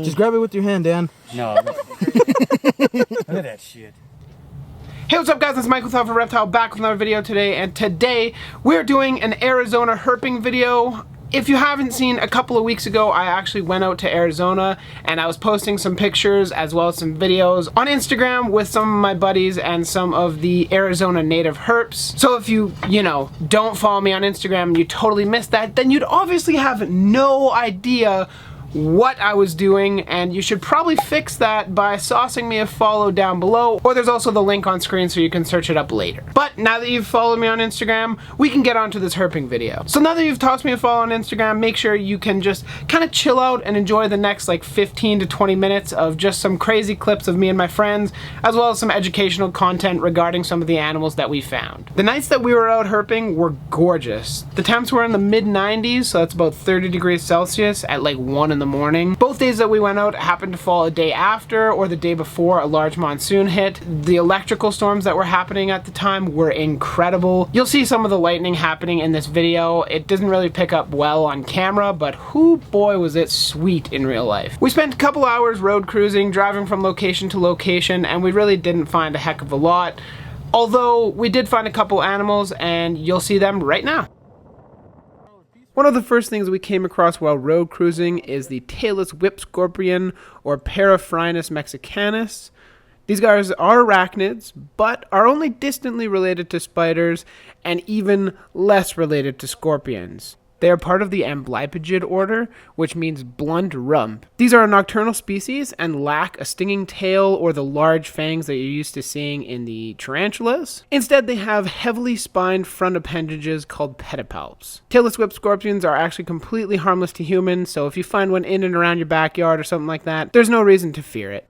Just grab it with your hand, Dan. No. Look at that shit. Hey, what's up guys, it's Michael with Reptile back with another video today, and today we're doing an Arizona herping video. If you haven't seen, a couple of weeks ago I actually went out to Arizona and I was posting some pictures as well as some videos on Instagram with some of my buddies and some of the Arizona native herps. So if you don't follow me on Instagram and you totally missed that, then you'd obviously have no idea what I was doing, and you should probably fix that by saucing me a follow down below, or there's also the link on screen so you can search it up later. But now that you've followed me on Instagram, we can get on to this herping video. So now that you've tossed me a follow on Instagram, make sure you can just kind of chill out and enjoy the next like 15 to 20 minutes of just some crazy clips of me and my friends, as well as some educational content regarding some of the animals that we found. The nights that we were out herping were gorgeous. The temps were in the mid 90s, so that's about 30 degrees Celsius at like 1 in the morning. Both days that we went out happened to fall a day after or the day before a large monsoon hit. The electrical storms that were happening at the time were incredible. You'll see some of the lightning happening in this video. It doesn't really pick up well on camera, but whoo boy was it sweet in real life. We spent a couple hours road cruising, driving from location to location, and we really didn't find a heck of a lot. Although we did find a couple animals, and you'll see them right now. One of the first things we came across while road cruising is the tailless whip scorpion, or Paraphrinus mexicanus. These guys are arachnids, but are only distantly related to spiders and even less related to scorpions. They are part of the Amblypygid order, which means blunt rump. These are a nocturnal species and lack a stinging tail or the large fangs that you're used to seeing in the tarantulas. Instead, they have heavily spined front appendages called pedipalps. Tailless whip scorpions are actually completely harmless to humans, so if you find one in and around your backyard or something like that, there's no reason to fear it.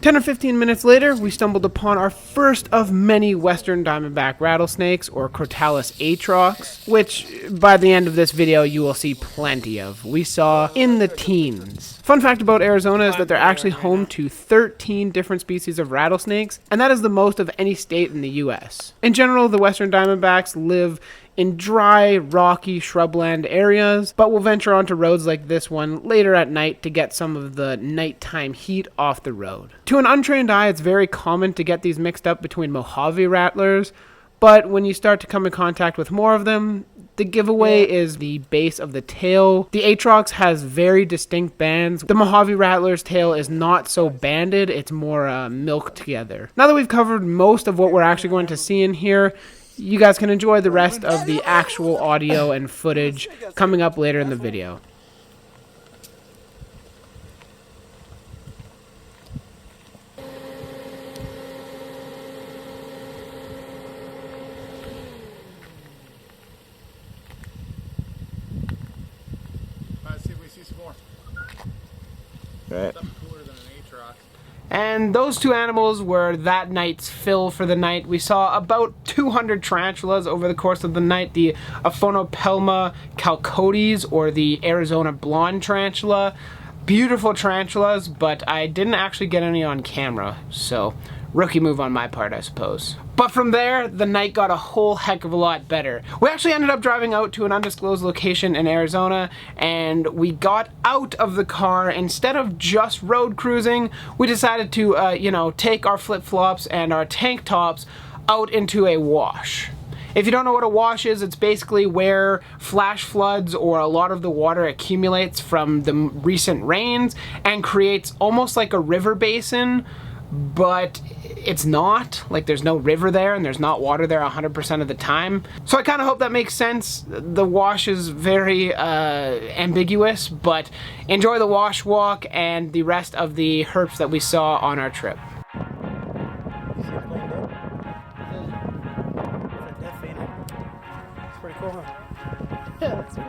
10 or 15 minutes later, we stumbled upon our first of many western diamondback rattlesnakes, or Crotalus atrox, which by the end of this video you will see plenty of. We saw in the teens. Fun fact about Arizona is that they're actually home to 13 different species of rattlesnakes, and that is the most of any state in the US. In general, the western diamondbacks live in dry, rocky shrubland areas, but will venture onto roads like this one later at night to get some of the nighttime heat off the road. To an untrained eye, it's very common to get these mixed up between Mojave rattlers, but when you start to come in contact with more of them, the giveaway is the base of the tail. The atrox has very distinct bands. The Mojave rattler's tail is not so banded, it's more milked together. Now that we've covered most of what we're actually going to see in here, you guys can enjoy the rest of the actual audio and footage coming up later in the video. Let's see if we see some more. Right. Something cooler than an atrox. And those two animals were that night's fill for the night. We saw about 200 tarantulas over the course of the night. The Aphonopelma chalcodes, or the Arizona blonde tarantula. Beautiful tarantulas, but I didn't actually get any on camera, so rookie move on my part, I suppose. But from there, the night got a whole heck of a lot better. We actually ended up driving out to an undisclosed location in Arizona, and we got out of the car. Instead of just road cruising, we decided to, take our flip-flops and our tank tops out into a wash. If you don't know what a wash is, it's basically where flash floods or a lot of the water accumulates from the recent rains and creates almost like a river basin, but it's not. Like, there's no river there and there's not water there 100% of the time. So I kind of hope that makes sense. The wash is very ambiguous, but enjoy the wash walk and the rest of the herps that we saw on our trip. It's pretty cool, huh? Yeah, that's cool.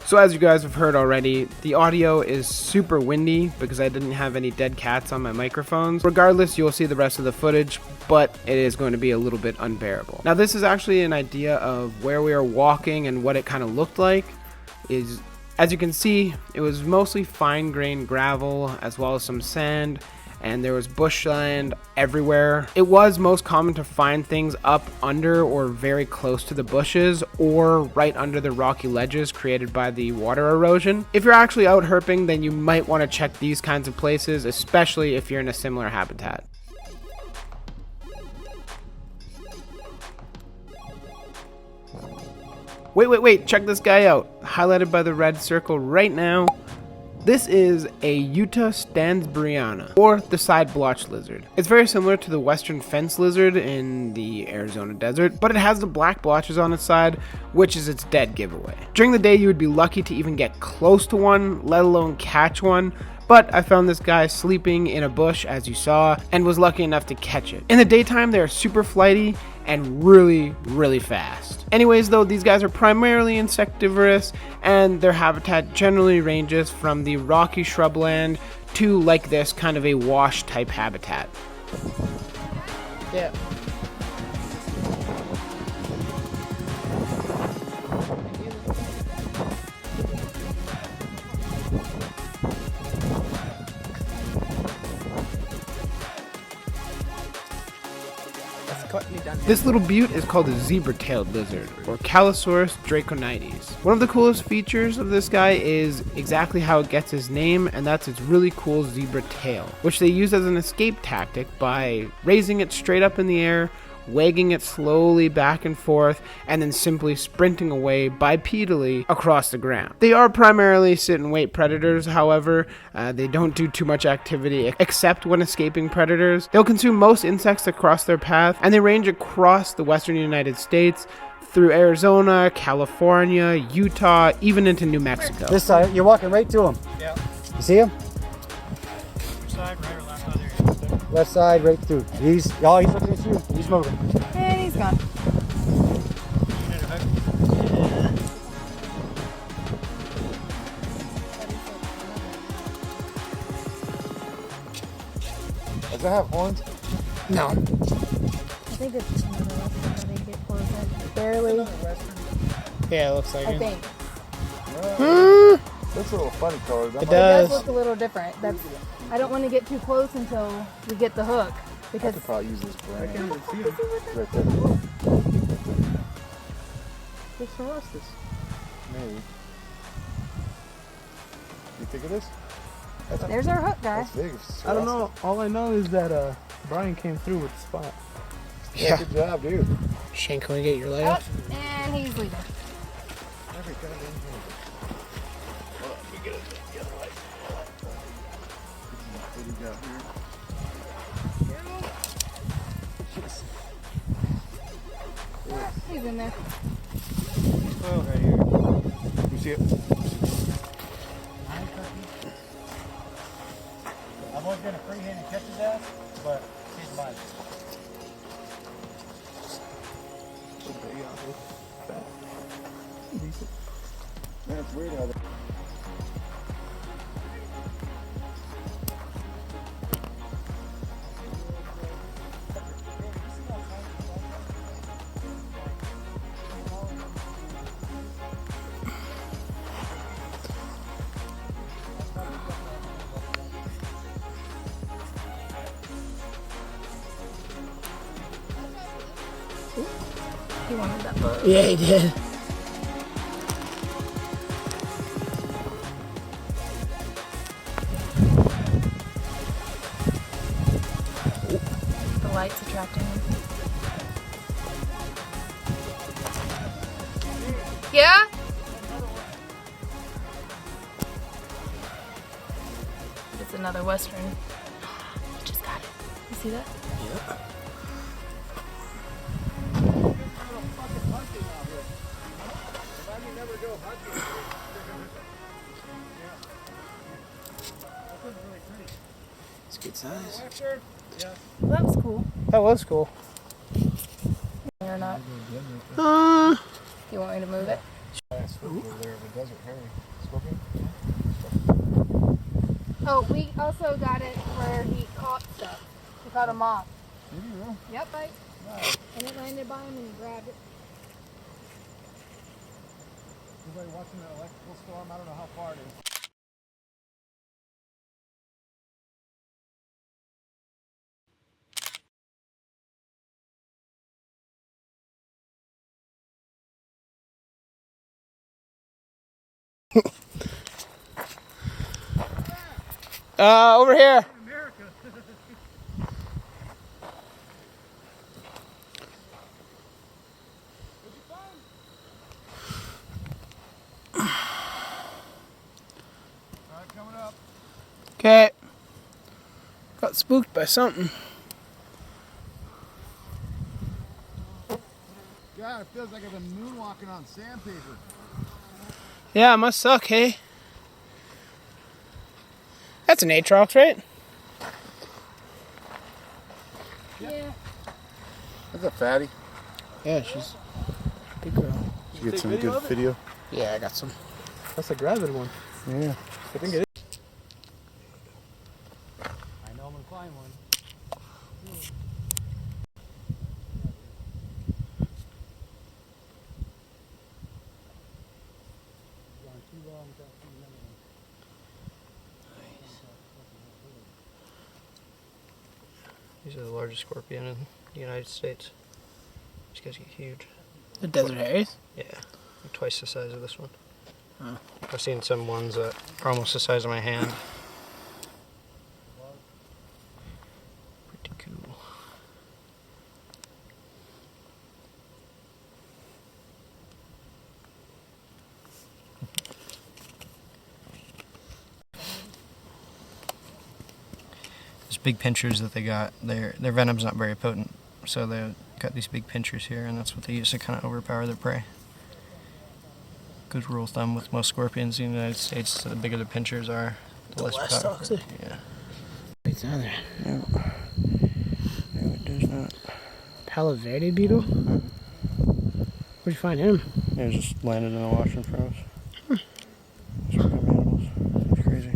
So as you guys have heard already, the audio is super windy because I didn't have any dead cats on my microphones. Regardless, you'll see the rest of the footage, but it is going to be a little bit unbearable. Now this is actually an idea of where we are walking and what it kind of looked like. As you can see, it was mostly fine-grained gravel as well as some sand, and there was bushland everywhere. It was most common to find things up under or very close to the bushes or right under the rocky ledges created by the water erosion. If you're actually out herping, then you might want to check these kinds of places, especially if you're in a similar habitat. Wait, check this guy out. Highlighted by the red circle right now. This is a Utah stansburyana, or the side blotch lizard. It's very similar to the western fence lizard in the Arizona desert, but it has the black blotches on its side, which is its dead giveaway. During the day, you would be lucky to even get close to one, let alone catch one, but I found this guy sleeping in a bush, as you saw, and was lucky enough to catch it. In the daytime, they're super flighty and really fast. Anyways though, these guys are primarily insectivorous, and their habitat generally ranges from the rocky shrubland to like this kind of a wash type habitat. Yeah. This little beaut is called a zebra-tailed lizard, or Callosaurus draconides. One of the coolest features of this guy is exactly how it gets his name, and that's its really cool zebra tail, which they use as an escape tactic by raising it straight up in the air, wagging it slowly back and forth, and then simply sprinting away bipedally across the ground. They are primarily sit and wait predators, however. They don't do too much activity except when escaping predators. They'll consume most insects that cross their path, and they range across the western United States, through Arizona, California, Utah, even into New Mexico. This side, you're walking right to him. Yeah. You see him? Which side, right or left? Oh, there you go. Left side, right through. He's looking at you. He's moving. And he's gone. Does it have horns? No. I think it's they get closer. Barely, Yeah, it looks like I it. think. Looks a little funny colored. It It does does. look a little different. That's. I don't want to get too close until we get the hook I because could probably use this brand. Right Right there. What's the rest of this? Maybe. You think of this? there's our hook, guy. That's big. It's I don't know. All I know is that Brian came through with the spot. Yeah, good job, dude. Shane, can we get your Oh, layout? and he's leaving. Every goddamn thing. What do we got here? He's in there. Oh, right here. You see it? I've always been a free-handed catch his ass, but he's mine. Man, it's weird how they... He wanted that bug. Yeah, he did. The light's attracting him. Yeah? It's another western. Just got it. You see that? Yep. It's a good size. Well, that was cool. That was cool. Or not. Uh, You want me to move it? nice foot over there of a desert hairy scorpion. Oh, we also got it where he caught stuff. He caught a moth. Did you really? Yep, right. Nice. And it landed by him and he grabbed it. Anybody watching that electrical storm? I don't know how far it is. Over here. Alright, coming up. Okay. Got spooked by something. God, it feels like I've been moonwalking on sandpaper. Yeah, it must suck, hey? That's an Atrox, right? Yeah. That's a fatty. Yeah, she's a big girl. Did you get some good video? Yeah, I got some. That's a gravid one. Yeah. I think it is. I know I'm gonna find one. Gone too long without seeing another one. These are the largest scorpion in the United States. These guys get huge. The desert hares? Yeah, like twice the size of this one. Oh. I've seen some ones that are almost the size of my hand. Pretty cool. These big pinchers that they got, their venom's not very potent, so they got these big pinchers here, and that's what they use to kind of overpower their prey. Good rule of thumb with most scorpions in the United States, the bigger the pinchers are, the less powerful. toxic. Yeah. It's on there. No, it does not. Palo Verde beetle? Where'd you find him? It just landed in the wash and froze. These are kind of animals. It's crazy.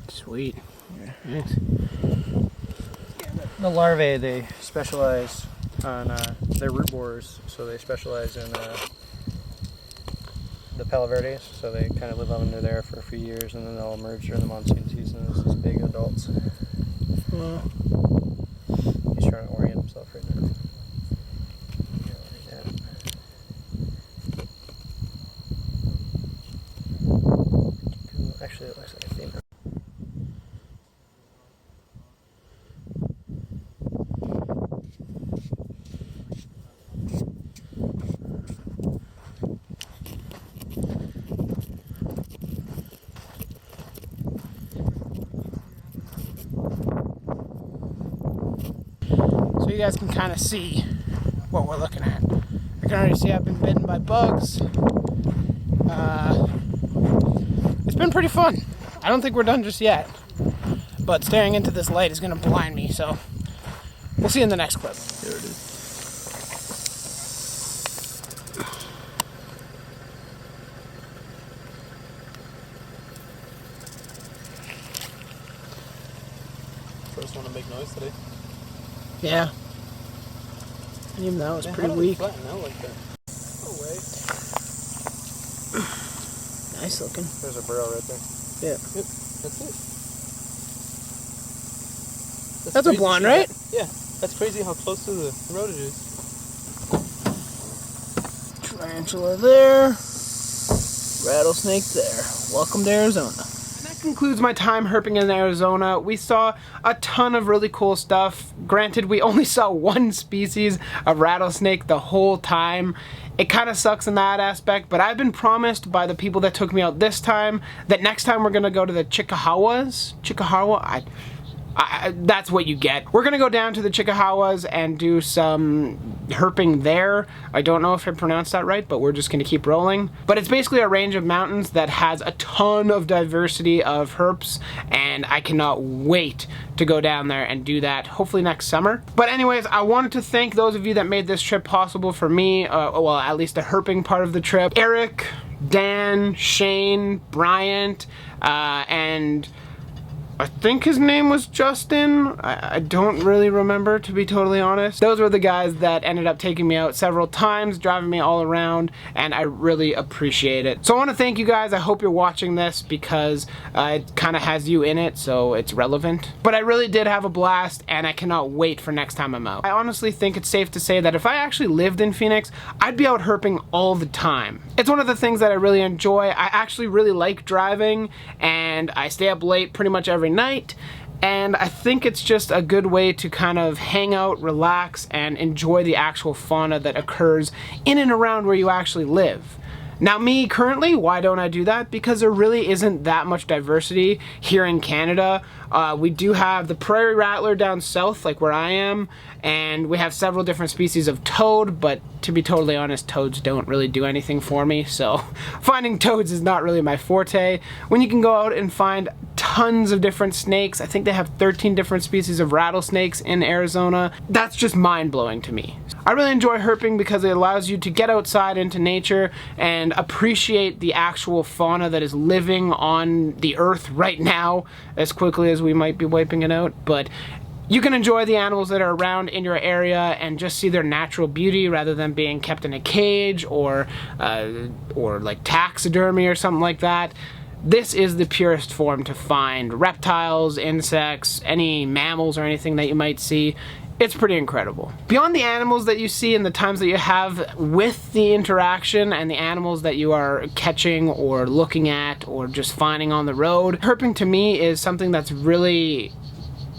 Sweet. Yeah. Nice. The larvae, they specialize on, they're root borers, so they specialize in the Palo Verdes, so they kind of live under there for a few years, and then they'll emerge during the monsoon season as these big adults. Well, He's trying to orient himself right now. Yeah. Cool. Actually, it looks like a female. so you guys can kind of see what we're looking at. I can already see I've been bitten by bugs. It's been pretty fun. I don't think we're done just yet, but staring into this light is going to blind me, so we'll see you in the next clip. There it is. First one to make noise today. Yeah. And even that was pretty weak. Flatten out like that. No way. Nice looking. There's a burrow right there. Yeah. Yep, that's it. That's a blonde, right? Yeah, that's crazy how close to the road it is. Tarantula there. Rattlesnake there. Welcome to Arizona. And that concludes my time herping in Arizona. We saw a ton of really cool stuff. Granted, we only saw one species of rattlesnake the whole time. It kind of sucks in that aspect, but I've been promised by the people that took me out this time that next time we're gonna go to the Chickahawas. that's what you get. We're gonna go down to the Chickahawas and do some herping there. I don't know if I pronounced that right, but we're just gonna keep rolling. But it's basically a range of mountains that has a ton of diversity of herps, and I cannot wait to go down there and do that, hopefully next summer. But anyways, I wanted to thank those of you that made this trip possible for me, well, at least the herping part of the trip. Eric, Dan, Shane, Bryant, and I think his name was Justin. I don't really remember, to be totally honest. Those were the guys that ended up taking me out several times, driving me all around, and I really appreciate it. So I want to thank you guys. I hope you're watching this because it kind of has you in it, so it's relevant. But I really did have a blast, and I cannot wait for next time I'm out. I honestly think it's safe to say that if I actually lived in Phoenix, I'd be out herping all the time. It's one of the things that I really enjoy. I actually really like driving, and I stay up late pretty much every night, and I think it's just a good way to kind of hang out, relax, and enjoy the actual fauna that occurs in and around where you actually live. Now me currently, why don't I do that? Because there really isn't that much diversity here in Canada. We do have the prairie rattler down south, like where I am, and we have several different species of toad, but to be totally honest, toads don't really do anything for me, so finding toads is not really my forte. When you can go out and find tons of different snakes, I think they have 13 different species of rattlesnakes in Arizona, that's just mind-blowing to me. I really enjoy herping because it allows you to get outside into nature and appreciate the actual fauna that is living on the earth right now, as quickly as we might be wiping it out, but you can enjoy the animals that are around in your area and just see their natural beauty rather than being kept in a cage or like taxidermy or something like that. This is the purest form to find reptiles, insects, any mammals or anything that you might see. It's pretty incredible. Beyond the animals that you see and the times that you have with the interaction and the animals that you are catching or looking at or just finding on the road, herping to me is something that's really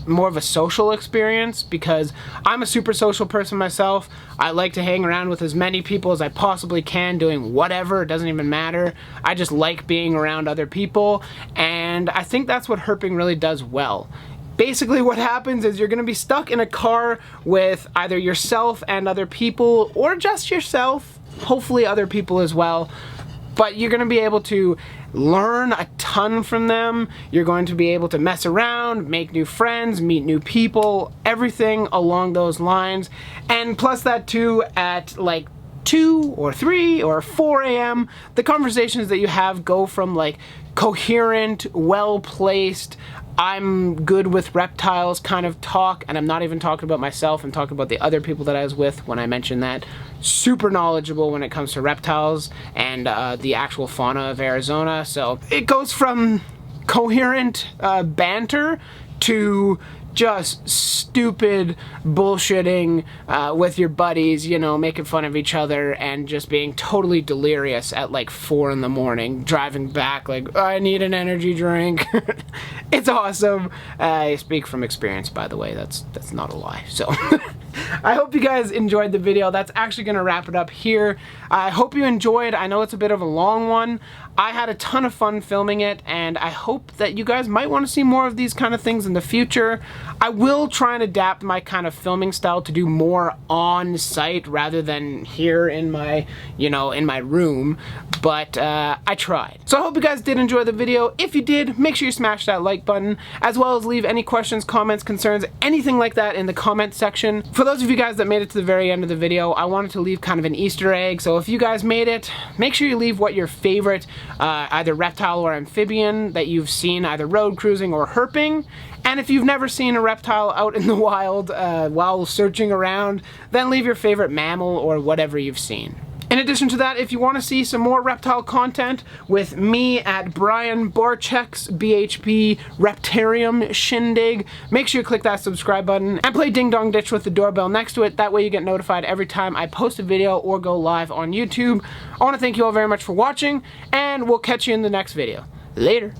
more of a social experience because I'm a super social person myself. I like to hang around with as many people as I possibly can doing whatever, it doesn't even matter. I just like being around other people, and I think that's what herping really does well. Basically what happens is you're gonna be stuck in a car with either yourself and other people or just yourself, hopefully other people as well, but you're gonna be able to learn a ton from them. You're going to be able to mess around, make new friends, meet new people, everything along those lines. And plus that too, at like 2 or 3 or 4 a.m., the conversations that you have go from like coherent, well-placed, I'm good with reptiles kind of talk, and I'm not even talking about myself, I'm talking about the other people that I was with when I mentioned that. Super knowledgeable when it comes to reptiles and the actual fauna of Arizona. So it goes from coherent banter to just stupid bullshitting with your buddies, you know, making fun of each other and just being totally delirious at like 4 in the morning, driving back like, I need an energy drink. It's awesome. I speak from experience, by the way, that's not a lie. So I hope you guys enjoyed the video. That's actually gonna wrap it up here. I hope you enjoyed. I know it's a bit of a long one. I had a ton of fun filming it, and I hope that you guys might want to see more of these kind of things in the future. I will try and adapt my kind of filming style to do more on site rather than here in my, you know, in my room, but I tried. So I hope you guys did enjoy the video. If you did, make sure you smash that like button, as well as leave any questions, comments, concerns, anything like that in the comment section. For those of you guys that made it to the very end of the video, I wanted to leave kind of an Easter egg, so if you guys made it, make sure you leave what your favorite either reptile or amphibian that you've seen either road cruising or herping. And if you've never seen a reptile out in the wild while searching around, then leave your favorite mammal or whatever you've seen. In addition to that, if you want to see some more reptile content with me at Brian Barczyk's BHP Reptarium Shindig, make sure you click that subscribe button and play Ding Dong Ditch with the doorbell next to it. That way you get notified every time I post a video or go live on YouTube. I want to thank you all very much for watching, and we'll catch you in the next video. Later.